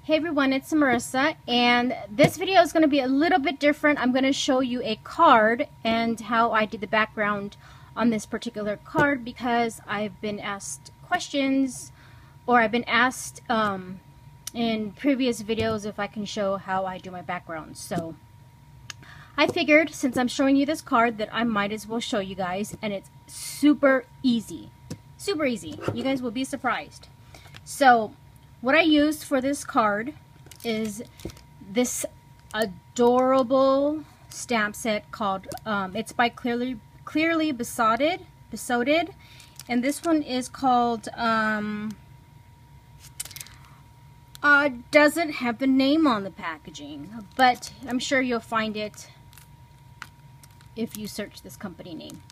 Hey everyone, it's Marissa, and this video is going to be a little bit different. I'm going to show you a card and how I did the background on this particular card because I've been asked questions, or I've been asked in previous videos if I can show how I do my background. So I figured, since I'm showing you this card, that I might as well show you guys, and it's super easy. Super easy. You guys will be surprised. So what I used for this card is this adorable stamp set called, it's by Clearly Besotted, and this one is called, doesn't have the name on the packaging, but I'm sure you'll find it if you search this company name.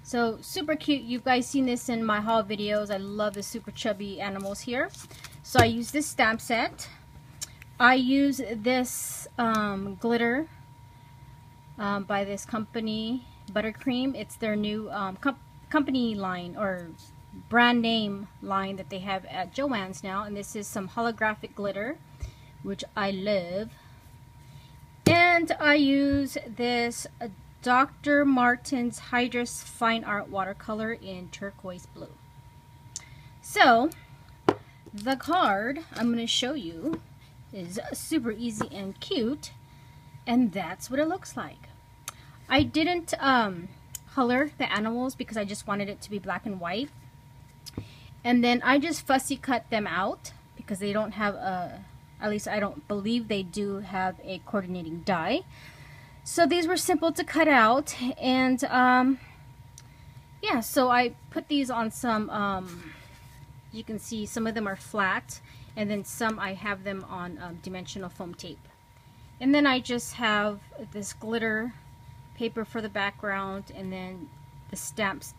So super cute. You guys seen this in my haul videos. I love the super chubby animals here. So I use this stamp set. I use this glitter by this company, Buttercream. It's their new company line, or brand name line, that they have at Joann's now. And this is some holographic glitter, which I love. And I use this Dr. Martens Hydrus Fine Art Watercolor in turquoise blue. So the card I'm going to show you is super easy and cute, and that's what it looks like. I didn't color the animals because I just wanted it to be black and white, and then I just fussy cut them out because they don't have a, at least I don't believe they do have a coordinating die. So these were simple to cut out, and yeah, so I put these on some you can see some of them are flat, and then some I have them on dimensional foam tape. And then I just have this glitter paper for the background, and then the stamps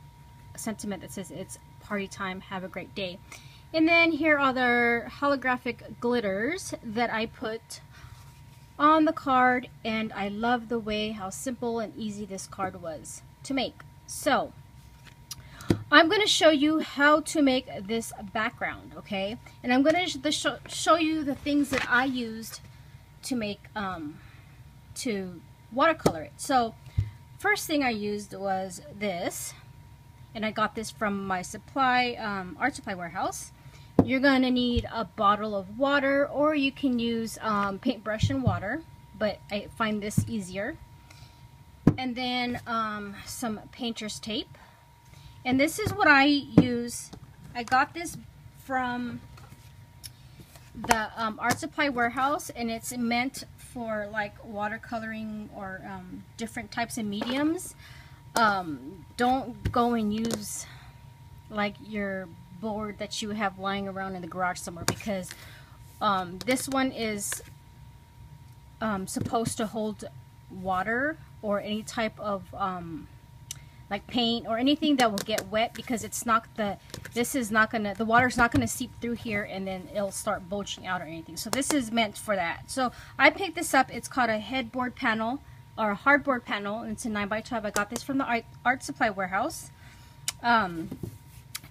sentiment that says it's party time, have a great day. And then here are the holographic glitters that I put on the card, and I love the way how simple and easy this card was to make. So I'm going to show you how to make this background, okay? And I'm going to show you the things that I used to make, to watercolor it. So first thing I used was this, and I got this from my art supply warehouse. You're going to need a bottle of water, or you can use paintbrush and water, but I find this easier. And then some painter's tape. And this is what I use. I got this from the art supply warehouse, and it's meant for like watercoloring or different types of mediums. Don't go and use like your board that you have lying around in the garage somewhere, because this one is supposed to hold water or any type of like paint or anything that will get wet, because it's not the water's not gonna seep through here and then it'll start bulging out or anything. So this is meant for that. So I picked this up. It's called a headboard panel, or a hardboard panel, and it's a 9x12. I got this from the art supply warehouse. And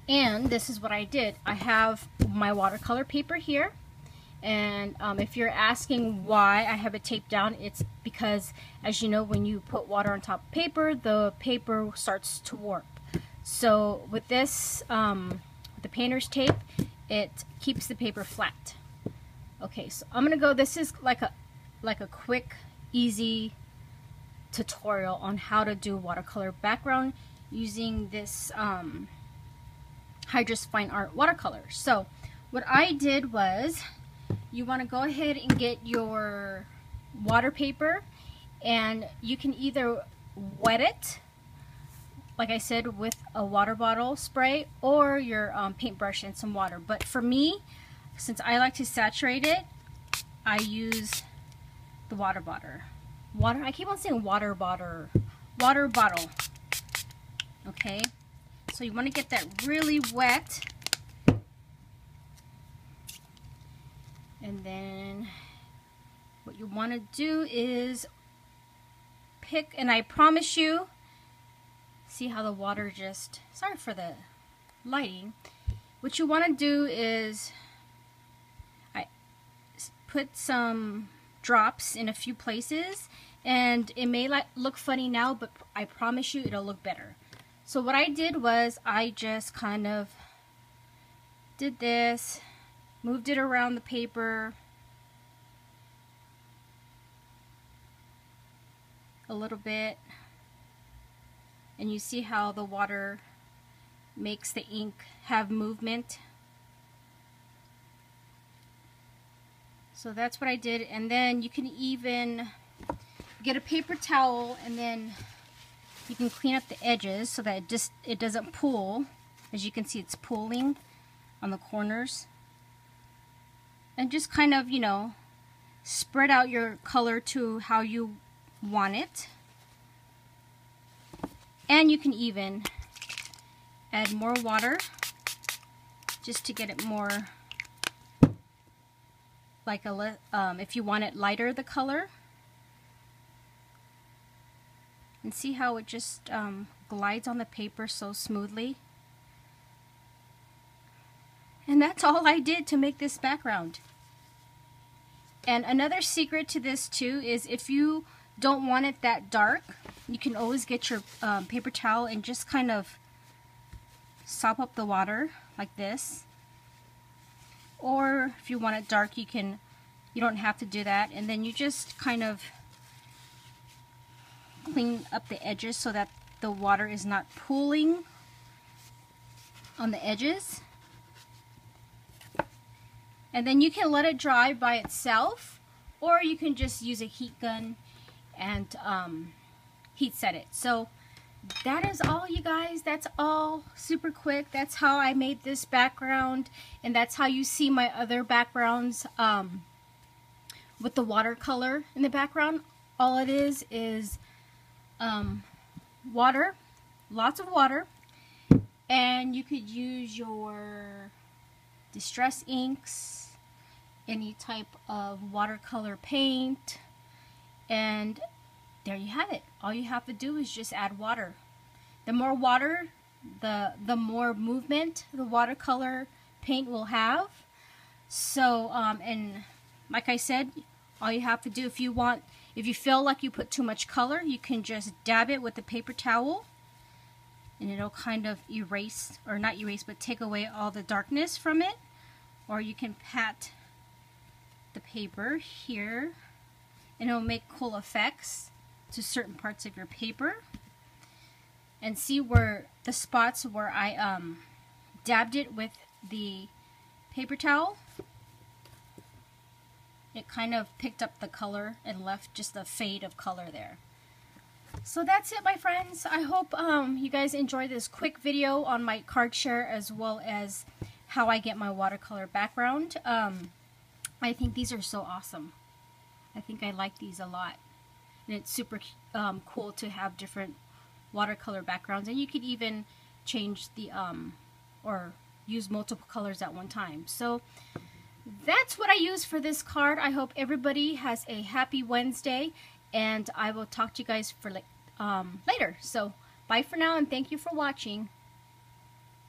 this is what I did. I have my watercolor paper here, and if you're asking why I have it taped down, it's because, as you know, when you put water on top of paper, the paper starts to warp. So with this, the painter's tape, it keeps the paper flat. Okay, so I'm gonna go. This is like a quick, easy tutorial on how to do watercolor background using this Hydrus Fine Art Watercolor. So what I did was, you want to go ahead and get your water paper, and you can either wet it, like I said, with a water bottle spray, or your paintbrush and some water. But for me, since I like to saturate it, I use the water bottle. I keep on saying water bottle. Okay, so you want to get that really wet. And then what you want to do is pick, and I promise you, see how the water just, sorry for the lighting. What you want to do is put some drops in a few places, and it may look funny now, but I promise you it'll look better. So what I did was I just kind of did this, moved it around the paper a little bit, and you see how the water makes the ink have movement. So that's what I did. And then you can even get a paper towel, and then you can clean up the edges so that it doesn't pool. As you can see, it's pooling on the corners. And just kind of, you know, spread out your color to how you want it. And you can even add more water just to get it more like if you want it lighter, the color. And see how it just glides on the paper so smoothly. And that's all I did to make this background. And another secret to this too is if you don't want it that dark, you can always get your paper towel and just kind of sop up the water like this. Or if you want it dark, you don't have to do that. And then you just kind of clean up the edges so that the water is not pooling on the edges. And then you can let it dry by itself, or you can just use a heat gun and heat set it. So that is all, you guys. That's all super quick. That's how I made this background, and that's how you see my other backgrounds with the watercolor in the background. All it is water, lots of water, and you could use your distress inks, any type of watercolor paint, and there you have it. All you have to do is just add water. The more water, the more movement the watercolor paint will have. So and like I said, all you have to do, if you feel like you put too much color, you can just dab it with a paper towel, and it'll kind of erase, or not erase, but take away all the darkness from it. Or you can pat the paper here, and it'll make cool effects to certain parts of your paper. And see where the spots where I dabbed it with the paper towel, it kind of picked up the color and left just a fade of color there. So that's it, my friends. I hope you guys enjoy this quick video on my card share, as well as how I get my watercolor background. I think these are so awesome. I think I like these a lot. And it's super cool to have different watercolor backgrounds. And you could even change the, or use multiple colors at one time. So that's what I use for this card. I hope everybody has a happy Wednesday, and I will talk to you guys for later. So bye for now, and thank you for watching.